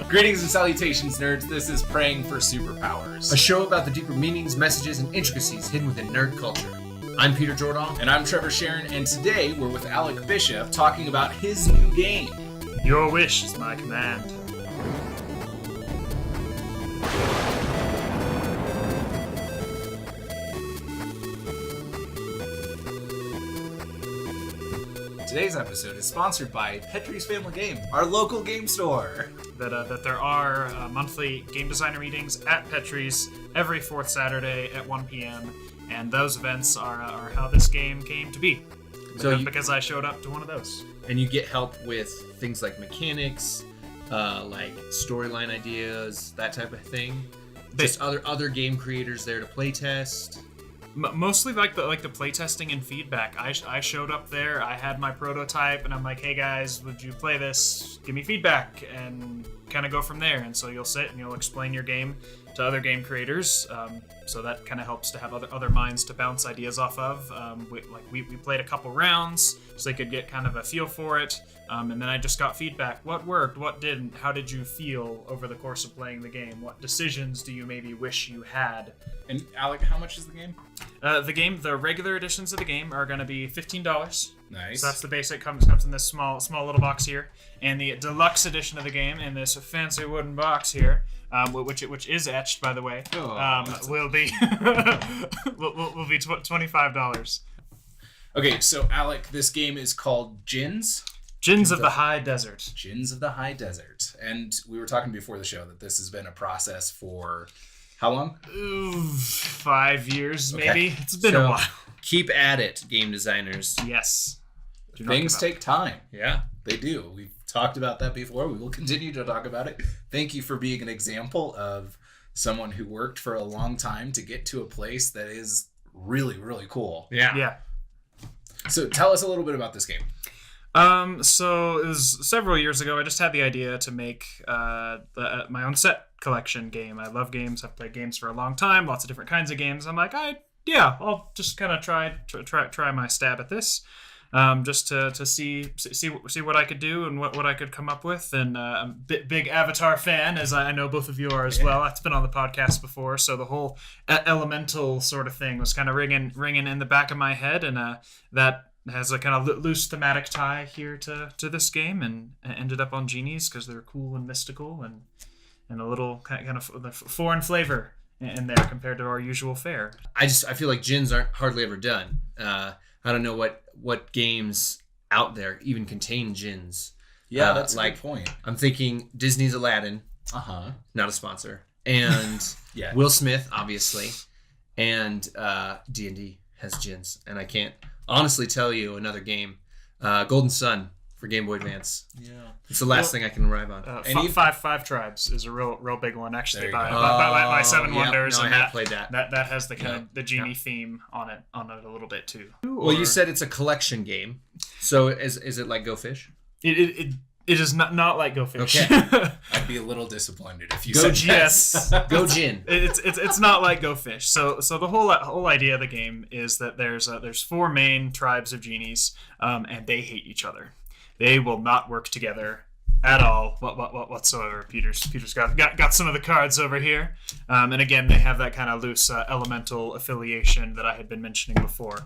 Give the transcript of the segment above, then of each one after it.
Greetings and salutations, nerds. This is Praying for Superpowers, a show about the deeper meanings, messages, and intricacies hidden within nerd culture. I'm Peter Jordan. And I'm Trevor Sharon, and today we're with Alec Bishop talking about his new game. Your wish is my command. Today's episode is sponsored by Petrie's Family Game, our local game store. That there are monthly game designer meetings at Petrie's every fourth Saturday at 1 p.m. And those events are how this game came to be. Because I showed up to one of those. And you get help with things like mechanics, like storyline ideas, that type of thing. Just other game creators there to play test. Mostly like the playtesting and feedback. I showed up there, I had my prototype, and I'm like, hey guys, would you play this? Give me feedback, and kind of go from there. And so you'll sit and you'll explain your game to other game creators. So that kind of helps to have other minds to bounce ideas off of. We played a couple rounds so they could get kind of a feel for it. And then I just got feedback. What worked? What didn't? How did you feel over the course of playing the game? What decisions do you maybe wish you had? And Alec, how much is the game? The regular editions of the game are going to be $15. Nice. So that's the basic. Comes in this small little box here, and the deluxe edition of the game in this fancy wooden box here, which is etched, by the way, will be will be $25. Okay, so Alec, this game is called Djinns. Djinns of the High Desert. Djinns of the High Desert, and we were talking before the show that this has been a process for how long? 5 years, maybe. Okay. It's been a while. Keep at it, game designers. Yes. Things take time. Yeah, they do. We've talked about that before. We will continue to talk about it. Thank you for being an example of someone who worked for a long time to get to a place that is really, really cool. Yeah. So tell us a little bit about this game. So it was several years ago. I just had the idea to make my own set collection game. I love games. I've played games for a long time. Lots of different kinds of games. I'm like, I'll just kind of try my stab at this, just to see what I could do and what I could come up with. And I'm a big Avatar fan, as I know both of you are as well. I've been on the podcast before, so the whole elemental sort of thing was kind of ringing in the back of my head, and that has a kind of loose thematic tie here to this game, and ended up on Djinns because they're cool and mystical and a little kind of foreign flavor in there compared to our usual fare. I feel like Djinns aren't hardly ever done. I don't know what games out there even contain Djinns. Yeah, that's a good point. I'm thinking Disney's Aladdin. Not a sponsor. And yeah. Will Smith, obviously. And D&D has Djinns. And I can't honestly tell you another game. Golden Sun for Game Boy Advance. Yeah. It's the last thing I can arrive on. Five Tribes is a real big one, actually, by Seven Wonders. No, and I have played that. That has the kind of the genie theme on it a little bit too. Well, you said it's a collection game, so is it like Go Fish? It is not like Go Fish. Okay. I'd be a little disappointed if you Go said yes. Go Djinn. It's not like Go Fish. So the whole idea of the game is that there's 4 main tribes of genies, and they hate each other. They will not work together at all, whatsoever. Peter's got some of the cards over here, and again they have that kind of loose elemental affiliation that I had been mentioning before.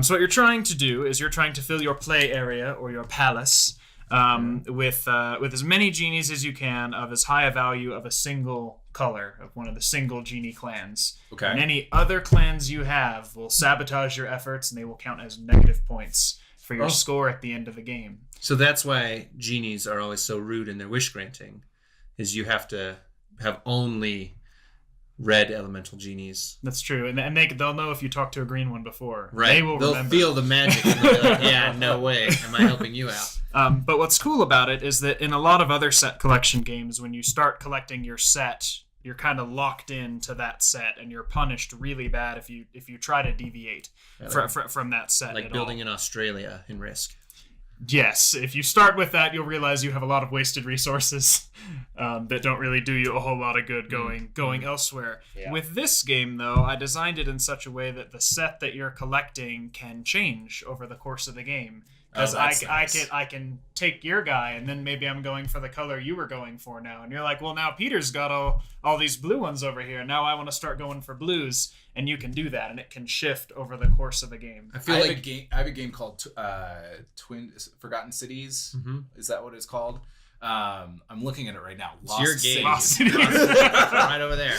So what you're trying to do is you're trying to fill your play area or your palace with as many genies as you can of as high a value of a single color of one of the single genie clans. Okay. And any other clans you have will sabotage your efforts, and they will count as negative points for your score at the end of the game. So that's why genies are always so rude in their wish granting, is you have to have only red elemental genies. That's true, and they'll know if you talk to a green one before. Right. They'll remember. Feel the magic. And they'll be like, yeah, no way. Am I helping you out? But what's cool about it is that in a lot of other set collection games, when you start collecting your set, you're kind of locked into that set, and you're punished really bad if you try to deviate from that set. Like building in Australia in Risk. Yes, if you start with that, you'll realize you have a lot of wasted resources, that don't really do you a whole lot of good going elsewhere. Yeah. With this game, though, I designed it in such a way that the set that you're collecting can change over the course of the game. Because I can take your guy, and then maybe I'm going for the color you were going for now. And you're like, well, now Peter's got all these blue ones over here. Now I want to start going for blues, and you can do that, and it can shift over the course of a game. I have a game called Forgotten Cities. Mm-hmm. Is that what it's called? I'm looking at it right now. Lost Cities. Right over there.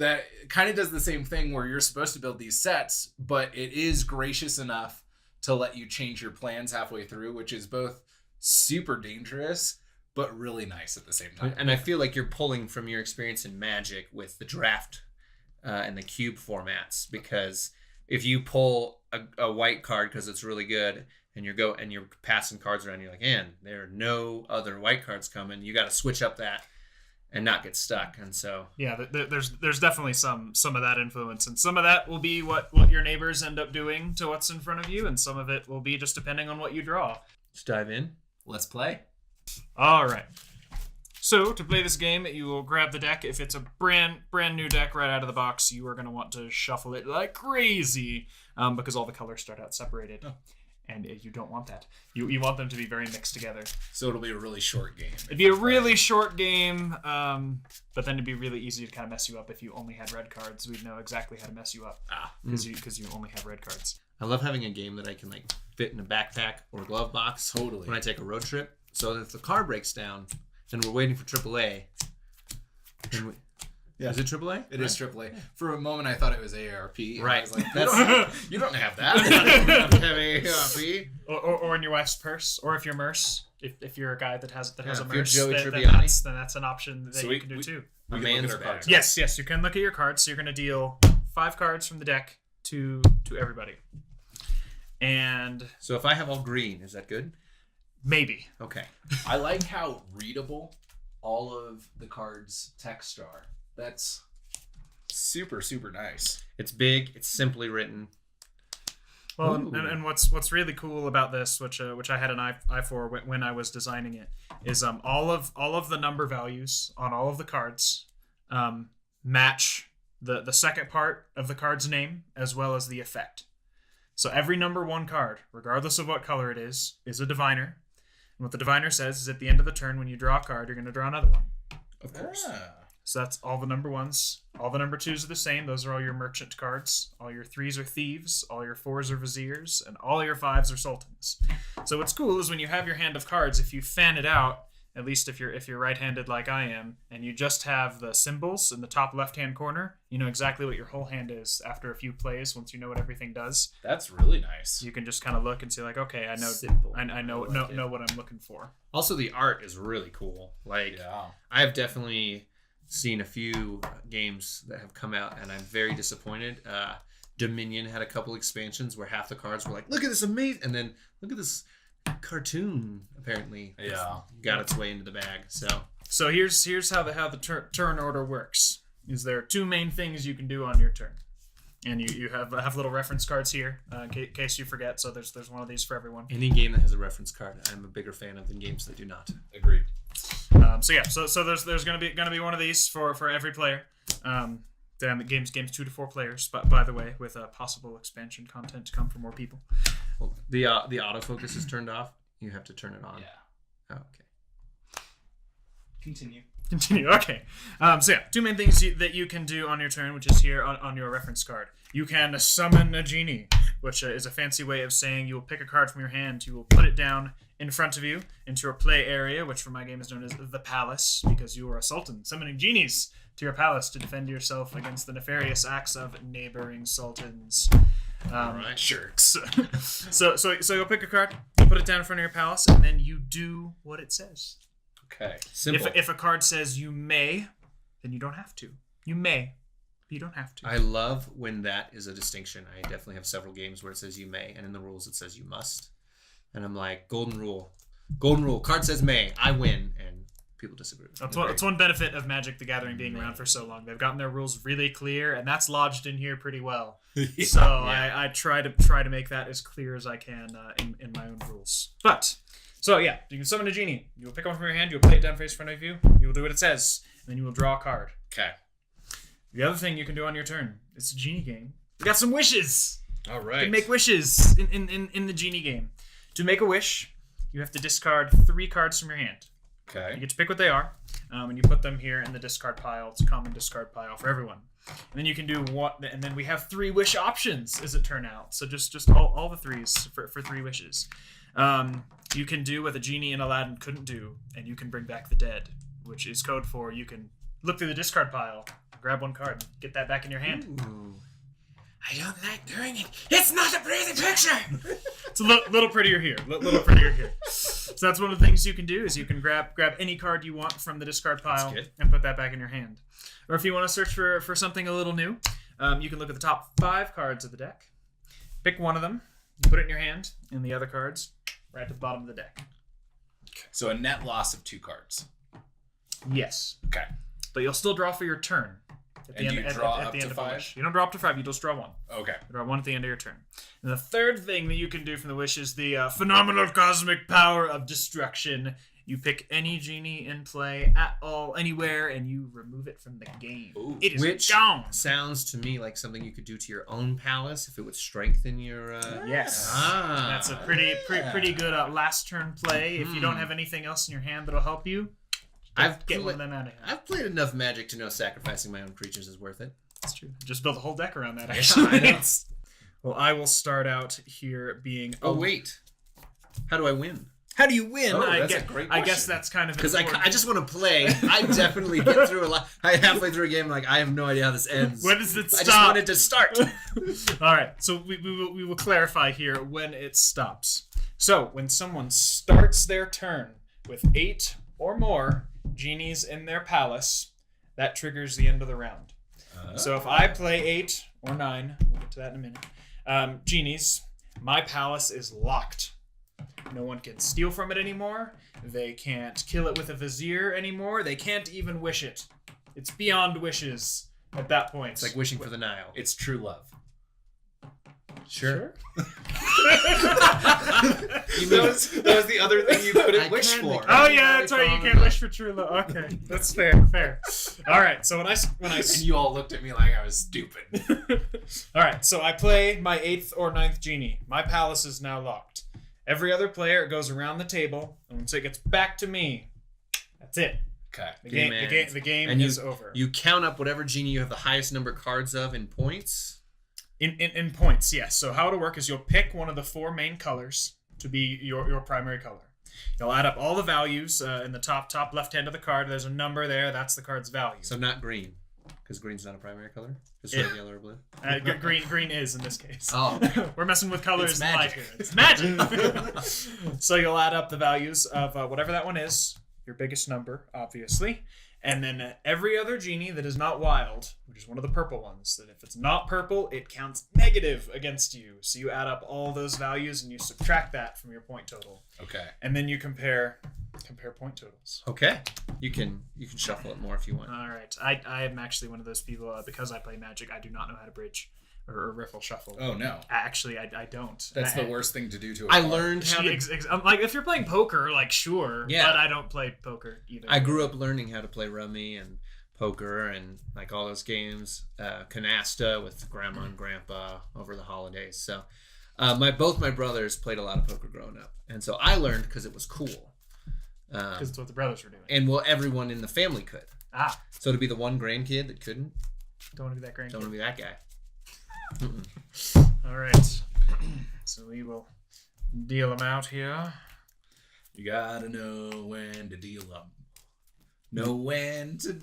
That kind of does the same thing where you're supposed to build these sets, but it is gracious enough to let you change your plans halfway through, which is both super dangerous but really nice at the same time. And I feel like you're pulling from your experience in Magic with the draft and the cube formats, because if you pull a white card because it's really good and you're passing cards around, you're like, man, there are no other white cards coming. You got to switch up that and not get stuck. And so there's definitely some of that influence, and some of that will be what your neighbors end up doing to what's in front of you, and some of it will be just depending on what you draw. Let's dive in. Let's play. All right. So to play this game, you will grab the deck. If it's a brand new deck right out of the box, you are going to want to shuffle it like crazy, because all the colors start out separated. Oh. And you don't want that. You want them to be very mixed together. So it'll be a really short game. It'd be a really short game, but then it'd be really easy to kind of mess you up if you only had red cards. We'd know exactly how to mess you up because you only have red cards. I love having a game that I can like fit in a backpack or a glove box. Totally. When I take a road trip. So if the car breaks down and we're waiting for AAA, yeah. Is it AAA? It is AAA. For a moment, I thought it was AARP. Right. I was like, you don't have that. AARP. Or in your wife's purse, or if you're Merce, if you're a guy that has a Merce, then that's an option that you can do too. We can look at our cards. Yes, you can look at your cards. So you're going to deal 5 cards from the deck to everybody. And so if I have all green, is that good? Maybe. Okay. I like how readable all of the cards' text are. That's super, super nice. It's big. It's simply written. Well, and what's really cool about this, which I had an eye for when I was designing it, is all of the number values on all of the cards match the second part of the card's name as well as the effect. So every number 1 card, regardless of what color it is a diviner. And what the diviner says is at the end of the turn, when you draw a card, you're going to draw another one. Of course. So that's all the number 1s. All the number 2s are the same. Those are all your merchant cards. All your 3s are thieves. All your 4s are viziers. And all your 5s are sultans. So what's cool is when you have your hand of cards, if you fan it out, at least if you're right-handed like I am, and you just have the symbols in the top left-hand corner, you know exactly what your whole hand is after a few plays. Once you know what everything does, that's really nice. You can just kind of look and see like, okay, I know, I know what I'm looking for. Also, the art is really cool. Like, I've definitely seen a few games that have come out, and I'm very disappointed. Dominion had a couple expansions where half the cards were like, look at this amazing, and then look at this cartoon apparently got its way into the bag. So here's how the turn order works. Is there 2 main things you can do on your turn, and you have little reference cards here in case you forget. So there's one of these for everyone. Any game that has a reference card, I'm a bigger fan of than games that do not. Agreed. So there's gonna be one of these for every player. Games 2 to 4 players, but by the way, with possible expansion content to come for more people. Well, the autofocus is turned off. You have to turn it on. Yeah. Oh, okay. Continue. Okay. 2 main things that you can do on your turn, which is here on your reference card. You can summon a genie, which is a fancy way of saying you will pick a card from your hand, you will put it down in front of you into your play area, which for my game is known as the palace, because you are a sultan, summoning genies to your palace to defend yourself against the nefarious acts of neighboring sultans. Right. Jerks. So you'll pick a card, you put it down in front of your palace, and then you do what it says. Okay. Simple. If a card says you may, then you don't have to. You may, but you don't have to. I love when that is a distinction. I definitely have several games where it says you may, and in the rules it says you must. And I'm like, golden rule. Card says may. I win. And people disagree. That's one benefit of Magic the Gathering being around for so long. They've gotten their rules really clear, and that's lodged in here pretty well. So I try to make that as clear as I can in my own rules. But So yeah, you can summon a genie. You will pick one from your hand. You will play it down face in front of you. You will do what it says, and then you will draw a card. Okay. The other thing you can do on your turn, it's a genie game. You got some wishes. All You right. can make wishes in the genie game. To make a wish, you have to discard 3 cards from your hand. You Okay. get to pick what they are, and you put them here in the discard pile. It's a common discard pile for everyone. And then you can do what, and then we have 3 wish options, as it turned out. So just all the 3s for 3 wishes. You can do what the genie in Aladdin couldn't do, and you can bring back the dead, which is code for you can look through the discard pile, grab 1 card, and get that back in your hand. Ooh. I don't like doing it. It's not a pretty picture. It's a little prettier here. Little prettier here. So that's one of the things you can do is you can grab any card you want from the discard pile and put that back in your hand. Or if you want to search for something a little new, you can look at the top 5 cards of the deck. Pick one of them, put it in your hand, and the other cards right at the bottom of the deck. So a net loss of 2 cards. Yes. Okay. But you'll still draw for your turn. At And do you draw at up the to end of 5? a wish. You don't draw up to 5, you just draw 1. Okay. You draw 1 at the end of your turn. And the third thing that you can do from the wish is the phenomenal cosmic power of destruction. You pick any genie in play at all, anywhere, and you remove it from the game. Ooh. It is Which gone. sounds to me like something you could do to your own palace if it would strengthen your. Yes. Ah. That's a pretty good last turn play. If you don't have anything else in your hand that'll help you, get one of them out of here. I've played enough Magic to know sacrificing my own creatures is worth it. That's true. Just build a whole deck around that, Yeah, actually. I know. Well, I will start out here being... Oh, wait. How do I win? How do you win? Oh, I that's a guess, great I guess question. that's kind of Because I important. just want to play. I definitely get through a lot. I halfway through a game, like, I have no idea how this ends. When does it stop? I just wanted to start. All right, so we will clarify here when it stops. So when someone starts their turn with 8 or more genies in their palace, that triggers the end of the round. So if I play 8 or 9, we'll get to that in a minute, genies, my palace is locked. No one can steal from it anymore. They can't kill it with a vizier anymore. They can't even wish it. It's beyond wishes at that point. It's like wishing for the Nile. It's true love. Sure. That was the other thing you couldn't wish can for. make- Oh yeah, that's right. You can't wish for true love. Okay, that's fair. All right. So when I And you all looked at me like I was stupid. all right. So I play my 8th or 9th genie. My palace is now locked. Every other player goes around the table, and once it gets back to me, that's it. Okay. The game And is over. You count up whatever genie you have the highest number of cards of in points. In points, yes. So how it'll work is you'll pick one of the 4 main colors to be your primary color. You'll add up all the values in the top left hand of the card. There's a number there. That's the card's value. So not green, because green's not a primary color. Just red, yellow, or blue. Green is in this case. Oh. We're messing with colors It's in life magic. here. It's magic. So you'll add up the values of whatever that one is, your biggest number, obviously. And then every other genie that is not wild, which is one of the purple ones, that if it's not purple, it counts negative against you. So you add up all those values and you subtract that from your point total. Okay. And then you compare point totals. Okay. You can shuffle it more if you want. All right. I am actually one of those people, because I play Magic, I do not know how to bridge or riffle shuffle. Oh no. Actually, I don't. That's the worst thing to do to a I card. learned how to. Like if you're playing poker, like sure, Yeah. but I don't play poker either. I grew up learning how to play rummy and poker and like all those games, canasta with grandma and grandpa over the holidays. So, both my brothers played a lot of poker growing up, and so I learned because it was cool. Because it's what the brothers were doing. And well, everyone in the family could. Ah, So to be the one grandkid that couldn't, don't want to be that great. don't want to be that guy. All right. So we will deal them out here. You gotta know when to deal them. Know when to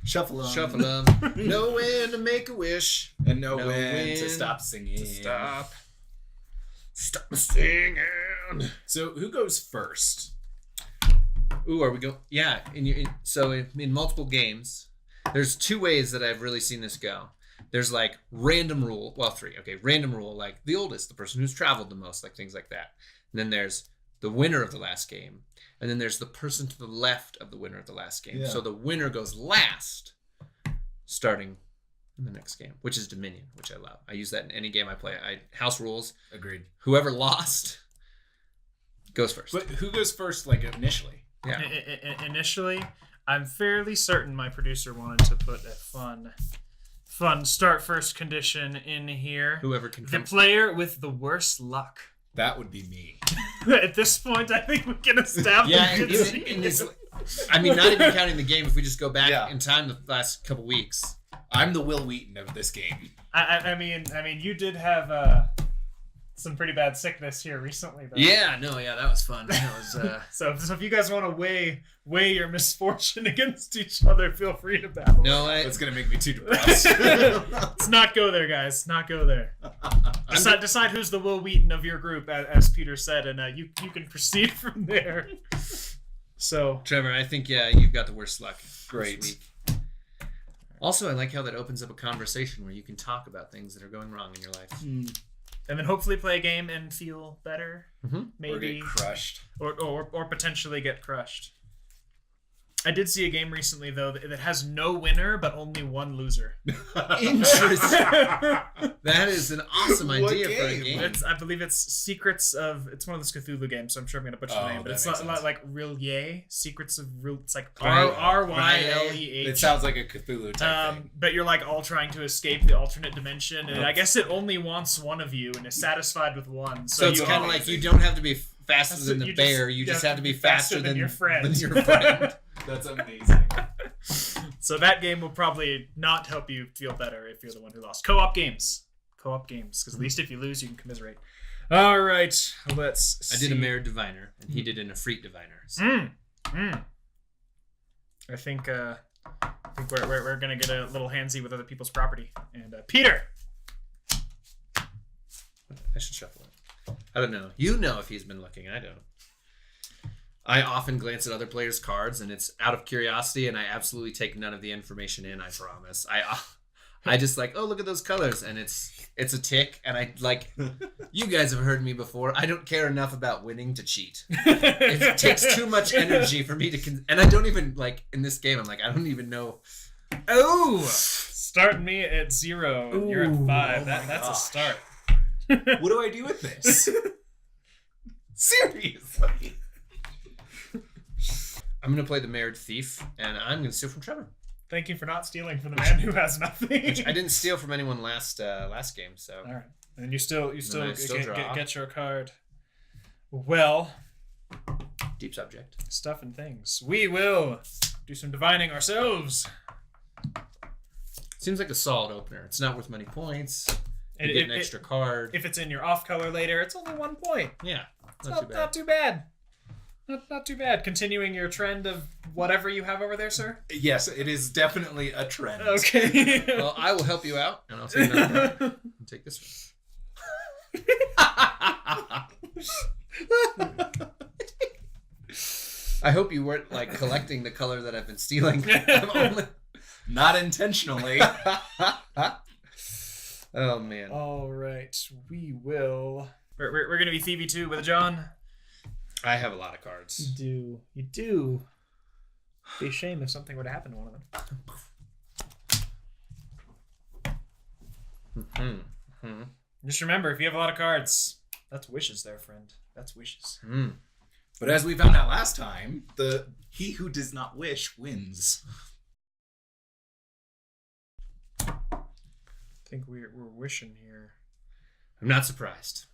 shuffle them. Shuffle them. Know when to make a wish. And know Know when when to stop singing. Stop singing. So who goes first? Ooh, are we going? Yeah. In multiple games, there's 2 ways that I've really seen this go. There's like random rule. Well, 3. Okay, random rule, like the oldest, the person who's traveled the most, like things like that. And then there's the winner of the last game. And then there's the person to the left of the winner of the last game. Yeah. So the winner goes last, starting in the next game, which is Dominion, which I love. I use that in any game I play. House rules. Agreed. Whoever lost goes first. But who goes first, like, initially? Yeah. Initially, I'm fairly certain my producer wanted to put a fun start first condition in here. Whoever can. The player with the worst luck. That would be me. At this point, I think we can establish. Yeah, in this, I mean, not even counting the game. If we just go back in time the last couple weeks, I'm the Will Wheaton of this game. I mean, you did have some pretty bad sickness here recently, though. Yeah, that was fun. That was, so if you guys want to weigh your misfortune against each other, feel free to battle. No, that's gonna make me too depressed. Let's not go there, guys. Not go there. Decide who's the Will Wheaton of your group, as Peter said, and you can proceed from there. So, Trevor, I think you've got the worst luck. Great. This week. Also, I like how that opens up a conversation where you can talk about things that are going wrong in your life. And then hopefully play a game and feel better. Mm-hmm. Maybe. Or get crushed. Or potentially get crushed. I did see a game recently, though, that has no winner, but only one loser. Interesting. That is an awesome idea for a game. I believe it's Secrets of... It's one of those Cthulhu games, so I'm sure I'm going to butcher the name. But it's not like Rylye. Secrets of Ryl... It's like Ryleh. It sounds like a Cthulhu type thing. But you're like all trying to escape the alternate dimension. And I guess it only wants one of you and is satisfied with one. So it's kind of like you don't have to be faster than the bear. You just have to be faster than your friend. That's amazing. So that game will probably not help you feel better if you're the one who lost. Co-op games, because at least if you lose, you can commiserate. All right, let's see. I did a Merit Diviner, and he did an Efreet Diviner. So. I think we're gonna get a little handsy with other people's property. And Peter, I should shuffle it. I don't know. You know if he's been looking. I don't. I often glance at other players' cards, and it's out of curiosity, and I absolutely take none of the information in. I promise. I just like, oh, look at those colors, and it's a tick, and I like. You guys have heard me before. I don't care enough about winning to cheat. It takes too much energy for me to, and I don't even like in this game. I'm like, I don't even know. Oh, starting me at 0. Ooh, you're at 5. That's a start. What do I do with this? Seriously. I'm going to play the Married Thief, and I'm going to steal from Trevor. Thank you for not stealing from the man who has nothing. Which I didn't steal from anyone last game, so. All right. And you still get your card. Well. Deep subject. Stuff and things. We will do some divining ourselves. Seems like a solid opener. It's not worth many points. You get an extra card. If it's in your off color later, it's only 1 point. Yeah. Not too bad. Not too bad. Continuing your trend of whatever you have over there, sir? Yes, it is definitely a trend. Okay. Well, I will help you out, and I'll take another card. And take this one. I hope you weren't like collecting the color that I've been stealing. Not intentionally. Oh man. All right, we will. We're gonna be Thievy 2 with John. I have a lot of cards. You do. Be a shame if something were to happen to one of them. Just remember, if you have a lot of cards, that's wishes there, friend. That's wishes. But as we found out last time, he who does not wish wins. I think we're wishing here. I'm not surprised.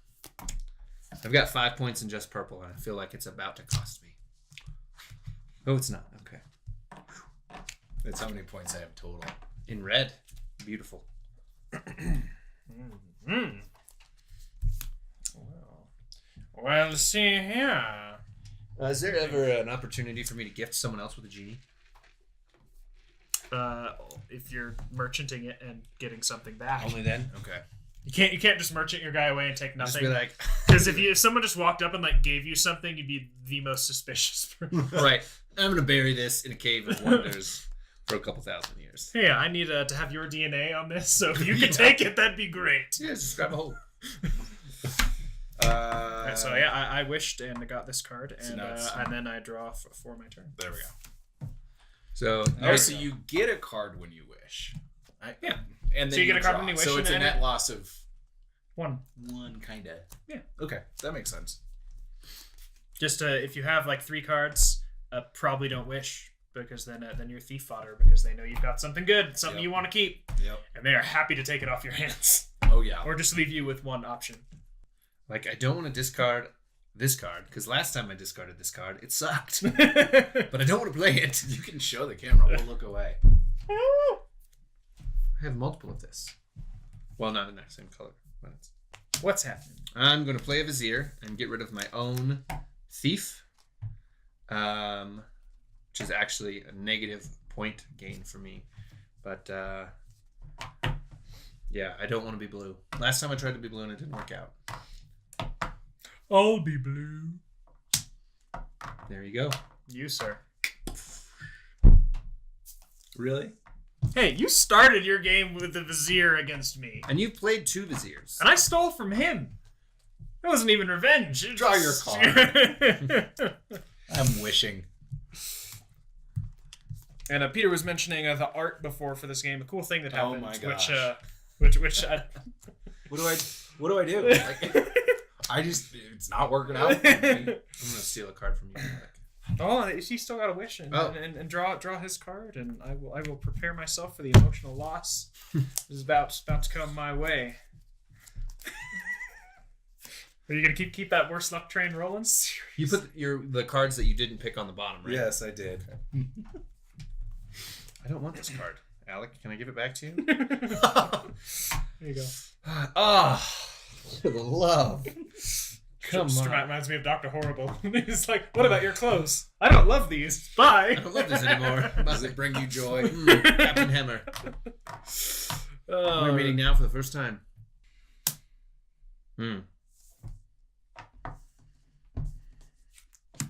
I've got 5 points in just purple, and I feel like it's about to cost me. Oh, it's not. Okay. That's how many points I have total. In red. Beautiful. Well, let's see here. Is there ever an opportunity for me to gift someone else with a genie? If you're merchanting it and getting something back. Only then? Okay. You can't just merchant your guy away and take nothing. Just be like, because if someone just walked up and like gave you something, you'd be the most suspicious person. Right. I'm gonna bury this in a cave of wonders for a couple thousand years. Hey, I need to have your DNA on this, so if you could take it, that'd be great. Yeah, just grab a hole. Right, so yeah, I wished and I got this card, and then I draw for my turn. There we go. So so you get a card when you wish. Yeah. And then so you get a card when you wish. So it's a net loss of 1. One, kind of. Yeah. Okay, that makes sense. Just if you have like 3 cards, probably don't wish, because then you're thief fodder, because they know you've got something good, something you want to keep, and they are happy to take it off your hands. Oh yeah. Or just leave you with one option. Like, I don't want to discard this card, because last time I discarded this card, it sucked. But I don't want to play it. You can show the camera. We'll look away. I have multiple of this. Well, not in that same color. But What's happening? I'm going to play a Vizier and get rid of my own Thief, which is actually a negative point gain for me. But, yeah, I don't want to be blue. Last time I tried to be blue and it didn't work out. I'll be blue. There you go. You, sir. Really? Hey, you started your game with the Vizier against me. And you've played 2 Viziers. And I stole from him. It wasn't even revenge. Draw your card. I'm wishing. And Peter was mentioning the art before for this game. A cool thing that happened. Oh my gosh. Which What do I do? Like, it's not working out for me. I'm going to steal a card from you. Oh, he still got a wish and draw his card, and I will prepare myself for the emotional loss that is about to come my way. Are you gonna keep that worst luck train rolling? You put the cards that you didn't pick on the bottom, right? Yes, I did. I don't want this card. Alec, can I give it back to you? There you go. For the love. Come Just on. reminds me of Dr. Horrible. He's like, what about your clothes? I don't love these. Bye. I don't love this anymore. Does it bring you joy? Captain Hammer. We're meeting now for the first time. There's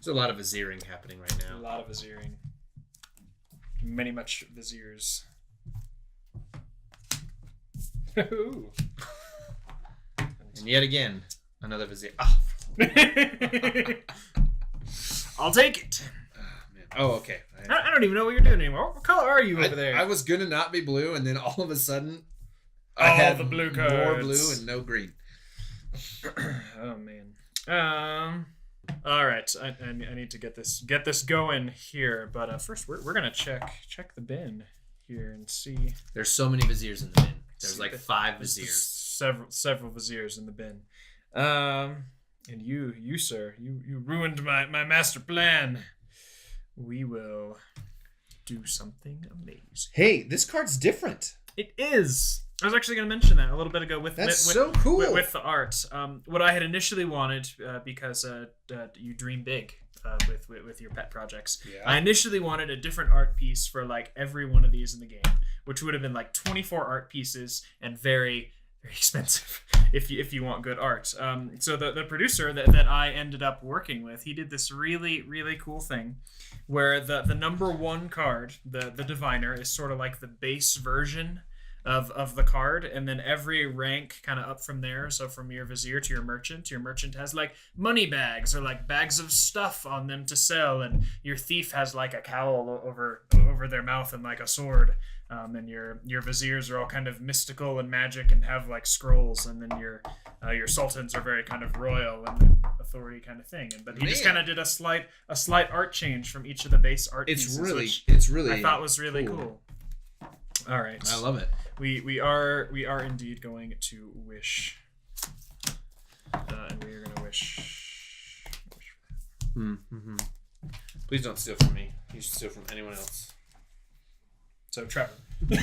a lot of viziering happening right now. A lot of viziering. Much viziers. And yet again, another vizier. I'll take it. Man. Oh, okay. I don't even know what you're doing anymore. What color are you over there? I was gonna not be blue, and then all of a sudden, I All had the blue more cards. blue and no green. Oh man. All right. I need to get this going here, but first we're gonna check the bin here and see. There's so many viziers in the bin. There's like 5 viziers. Several viziers in the bin. And you sir, you ruined my master plan. We will do something amazing. Hey, this card's different. It is. I was actually going to mention that a little bit ago with so cool. with the art. What I had initially wanted, because you dream big with your pet projects. Yeah. I initially wanted a different art piece for like every one of these in the game, which would have been like 24 art pieces and very, very expensive if you want good art. So the producer that I ended up working with, he did this really, really cool thing where the number 1 card, the diviner, is sort of like the base version of the card, and then every rank kind of up from there. So from your vizier to your merchant has like money bags or like bags of stuff on them to sell, and your thief has like a cowl over their mouth and like a sword. And your viziers are all kind of mystical and magic and have like scrolls, and then your sultans are very kind of royal and authority kind of thing. But he just kind of did a slight art change from each of the base art pieces. It's really I thought was really cool. All right, I love it. We are indeed going to wish, and we are going to wish. Mm-hmm. Please don't steal from me. You should steal from anyone else. So Trevor. But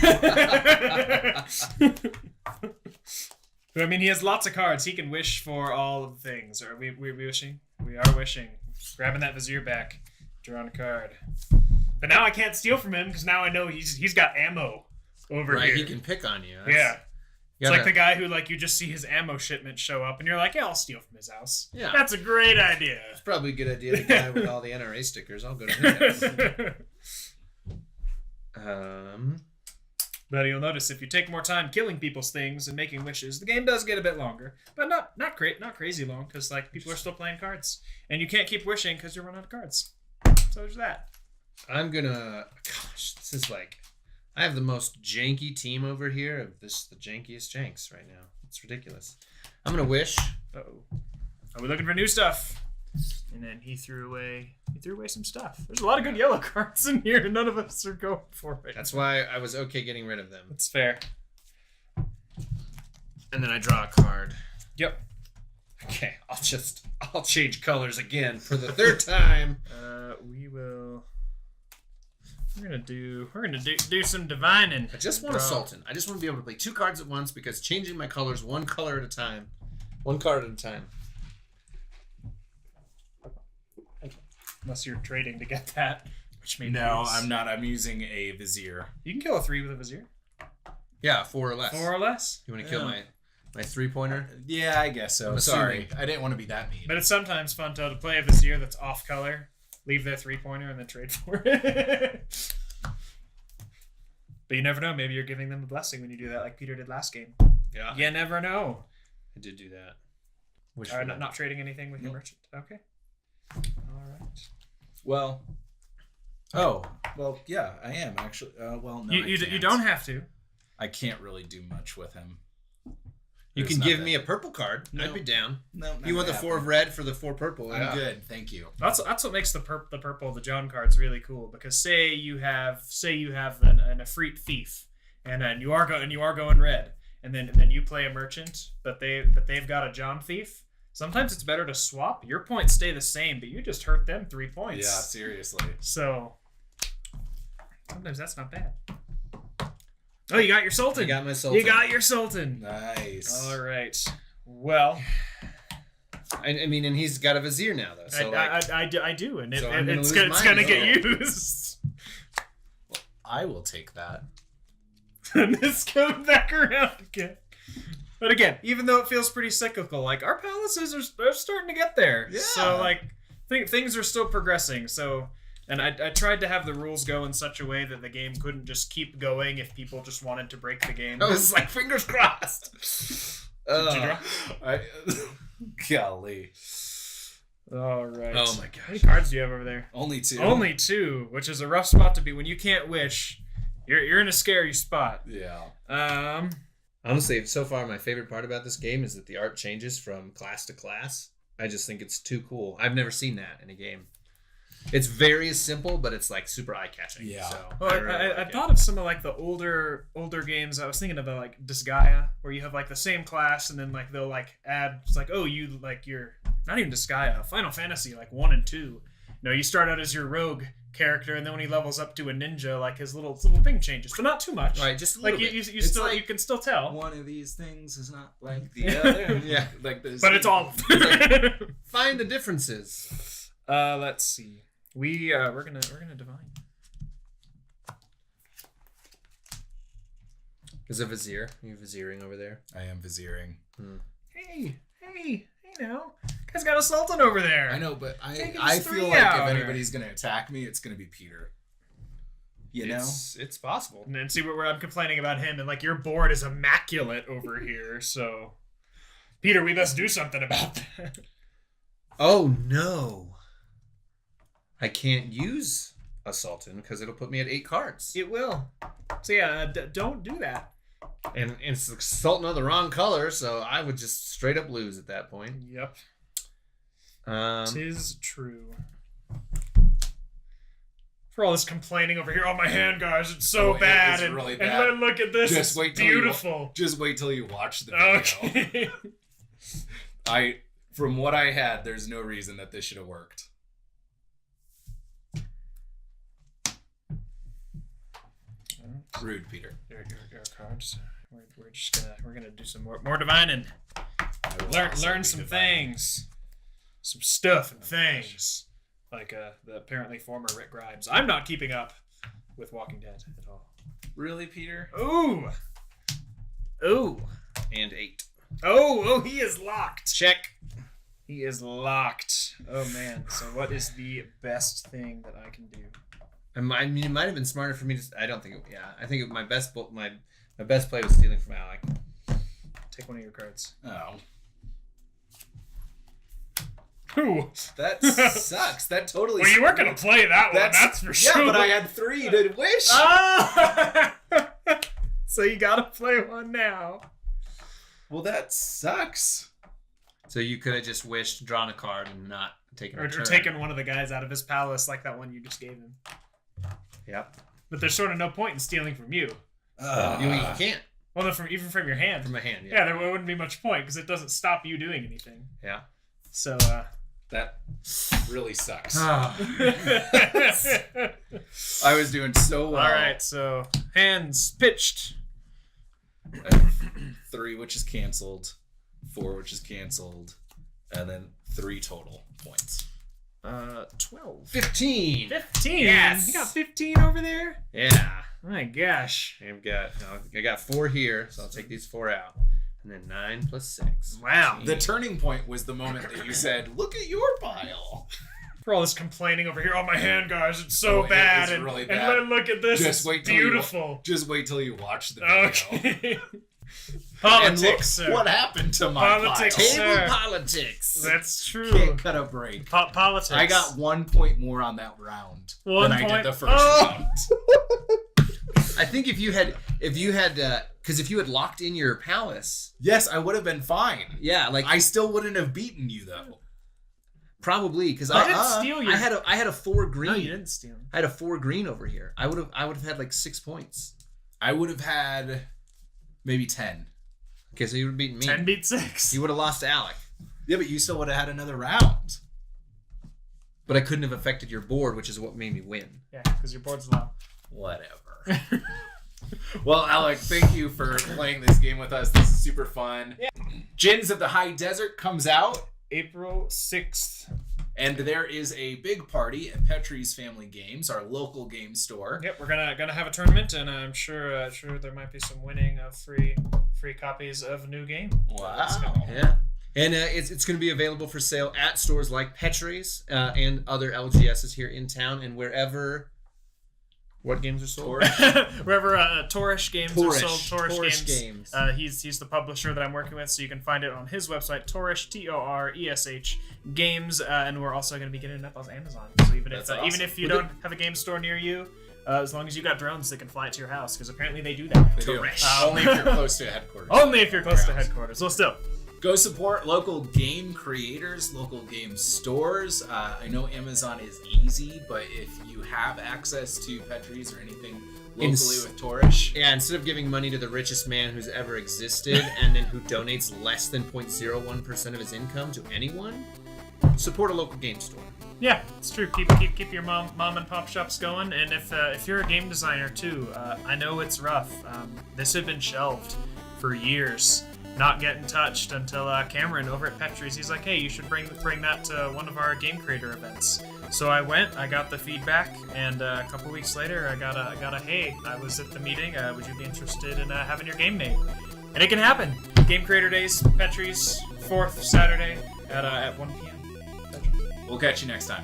I mean, he has lots of cards. He can wish for all of the things. Are we wishing? We are wishing. Grabbing that vizier back. Drawing a card. But now I can't steal from him because now I know he's got ammo over here. Right, he can pick on you. It's like the guy who like you just see his ammo shipment show up and you're like, yeah, I'll steal from his house. Yeah. That's a great idea. It's probably a good idea. The guy with all the NRA stickers. I'll go to his house. But you'll notice if you take more time killing people's things and making wishes, the game does get a bit longer, but not crazy long, because like people are still playing cards, and you can't keep wishing because you're running out of cards. So there's that. I'm gonna. Gosh, this is like. I have the most janky team over here of the jankiest janks right now. It's ridiculous. I'm gonna wish. Uh-oh. Are we looking for new stuff? And then he threw away some stuff. There's a lot of good yellow cards in here, and none of us are going for it. That's why I was okay getting rid of them. That's fair. And then I draw a card. Yep. Okay, I'll change colors again for the third time. We're gonna do some divining. I just want a Sultan. I just want to be able to play 2 cards at once because changing my colors 1 color at a time. 1 card at a time. Unless you're trading to get that, which may No, I'm not. I'm using a Vizier. You can kill a 3 with a Vizier. Yeah, 4 or less. 4 or less. You want to kill my 3-pointer? Yeah, I guess so. I'm Sorry, I didn't want to be that mean. But it's sometimes fun to play a Vizier that's off color, leave their 3-pointer, and then trade for it. But you never know. Maybe you're giving them a blessing when you do that, like Peter did last game. Yeah. You never know. I did do that. Not trading anything with your merchant. Okay. All right. Well, yeah, I am actually. Well, no, you don't have to. I can't really do much with him. You can give me a purple card. No. I'd be down. No, you want the 4 of red for the 4 purple? I'm good, thank you. That's what makes the purple the John cards really cool, because say you have an Efreet thief, and you are going red, and then you play a merchant, but they've got a John thief. Sometimes it's better to swap. Your points stay the same, but you just hurt them 3 points. Yeah, seriously. So sometimes that's not bad. Oh, you got your Sultan. I got my Sultan. You got your Sultan. Nice. All right. Well, I mean, and he's got a Vizier now, though. So I do, and so it's gonna get used. I will take that. And this comes back around again. But again, even though it feels pretty cyclical, like our palaces are starting to get there. Yeah. So like, things are still progressing. So. And I tried to have the rules go in such a way that the game couldn't just keep going if people just wanted to break the game. I was like, fingers crossed. Did you draw? Golly. All right. Oh my gosh. How many cards do you have over there? Only 2. Only 2, which is a rough spot to be. When you can't wish, you're in a scary spot. Yeah. Honestly, so far my favorite part about this game is that the art changes from class to class. I just think it's too cool. I've never seen that in a game. It's very simple, but it's like super eye-catching. Yeah. So Well, really I thought of some of like the older games. I was thinking about like Disgaea, where you have like the same class, and then like they'll like add. It's like, oh, you like you're not even Disgaea, Final Fantasy like 1 and 2. You know, you start out as your rogue character, and then when he levels up to a ninja, like his little thing changes, but not too much. Right, just a like little you bit. still like you can still tell. One of these things is not like the other. Yeah. Like this. But it's all. Find the differences. Let's see. We're gonna divine. Is a Vizier? Are you Viziering over there? I am Viziering. Hey now, guy's got a Sultan over there. I know, but Taking I his feel 3 like out. if anybody's gonna attack me, it's gonna be Peter. You know? It's possible. And then see where I'm complaining about him, and like your board is immaculate over here. So, Peter, we best do something about that. Oh no. I can't use a Sultan because it'll put me at 8 cards. It will. So yeah, don't do that. And it's the Sultan of the wrong color, so I would just straight up lose at that point. Yep. 'Tis true. For all this complaining over here, oh my hand, guys, it's so bad. It's really bad. And look at this, Just it's wait till beautiful. Just wait till you watch the video. Okay. From what I had, there's no reason that this should have worked. Rude, Peter. Your cards. We're gonna do some more divining. Learn some things, some stuff and things. Like the apparently former Rick Grimes. I'm not keeping up with Walking Dead at all. Really, Peter? Ooh. And 8. Oh, he is locked. Check. He is locked. Oh man. So what is the best thing that I can do? I mean, it might have been smarter for me to. I don't think. I think my best play was stealing from Alec. Take one of your cards. Oh. Ooh. That sucks. That totally Well, you weren't going to play that one, that's for sure. Yeah, but I had 3 to wish. Ah! So you got to play one now. Well, that sucks. So you could have just wished, drawn a card, and not taking or a turn. taking one of the guys out of his palace, like that one you just gave him. Yep. But there's sort of no point in stealing from you. You can't. Well, no, even from your hand. From a hand, Yeah, there wouldn't be much point because it doesn't stop you doing anything. Yeah. So, That really sucks. Ah. I was doing so well. All right, so hands pitched. 3, which is canceled. 4, which is canceled. And then 3 total points. 12. 15. 15. Yes. You got 15 over there? Yeah. My gosh. I got 4 here, so I'll take these 4 out. And then 9 plus 6. Wow. The turning point was the moment that you said, "Look at your pile." For all this complaining over here, oh, my hand, guys, it's so bad. It's really and bad. look at this. Just it's wait till beautiful. Just wait till you watch the video. Okay. And Politics, look sir. what happened to my Politics, pile. sir. Table politics. That's true. Can't cut a break. Politics. I got 1 point more on that round 1 than I point? did the first Oh. round. I think if you had, because if you had locked in your palace, Yes, I would have been fine. yeah, like I still wouldn't have beaten you though. probably because I didn't steal your... I had a 4 green. No, you didn't steal. I had a 4 green over here. I would have had like 6 points. I would have had maybe 10. Okay, so you would have beaten me. 10 beat 6. You would have lost to Alec, Yeah, but you still would have had another round. but I couldn't have affected your board, which is what made me win. Yeah, because your board's low. Whatever. Well, Alec, thank you for playing this game with us. This is super fun. Yeah. Djinns of the High Desert comes out, April 6th. and there is a big party at Petrie's Family Games, our local game store. Yep, we're gonna have a tournament, and I'm sure there might be some winning of free copies of a new game. Wow. Yeah. And it's going to be available for sale at stores like Petrie's and other LGSs here in town and wherever. What games are sold? Wherever Torish Games are sold. Torish Games. He's the publisher that I'm working with, so you can find it on his website, Torish, Toresh Games, and we're also going to be getting it up on Amazon. So even if you don't have a game store near you, as long as you got drones, they can fly it to your house, because apparently they do that. They do. Torish. Only if you're close to headquarters. Only if you're close to headquarters. Well, still. Go support local game creators, local game stores. I know Amazon is easy, but if you have access to Petrie's or anything locally with Torish, Yeah, instead of giving money to the richest man who's ever existed and then who donates less than 0.01% of his income to anyone, support a local game store. Yeah, it's true. Keep your mom and pop shops going, and if you're a game designer too, I know it's rough. This had been shelved for years, not getting touched until Cameron over at Petrie's, he's like, hey, you should bring that to one of our game creator events. So I went, I got the feedback, and a couple weeks later, I got a hey, I was at the meeting. Would you be interested in having your game made? And it can happen. Game Creator Days, Petrie's, 4th Saturday at 1 p.m. we'll catch you next time.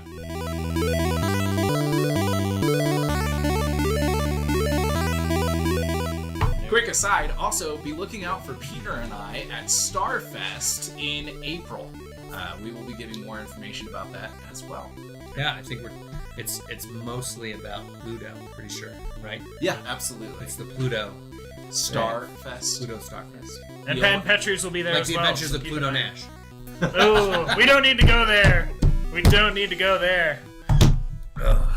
Quick aside, also be looking out for Peter and I at Starfest in April. We will be giving more information about that as well. Yeah, I think it's mostly about Pluto, I'm pretty sure, right? Yeah, absolutely. It's the Pluto Starfest. Pluto Starfest. And Petrie's will be there Like as the well. Adventures so of keep Pluto an eye. Nash. Oh, we don't need to go there. We don't need to go there. Ugh.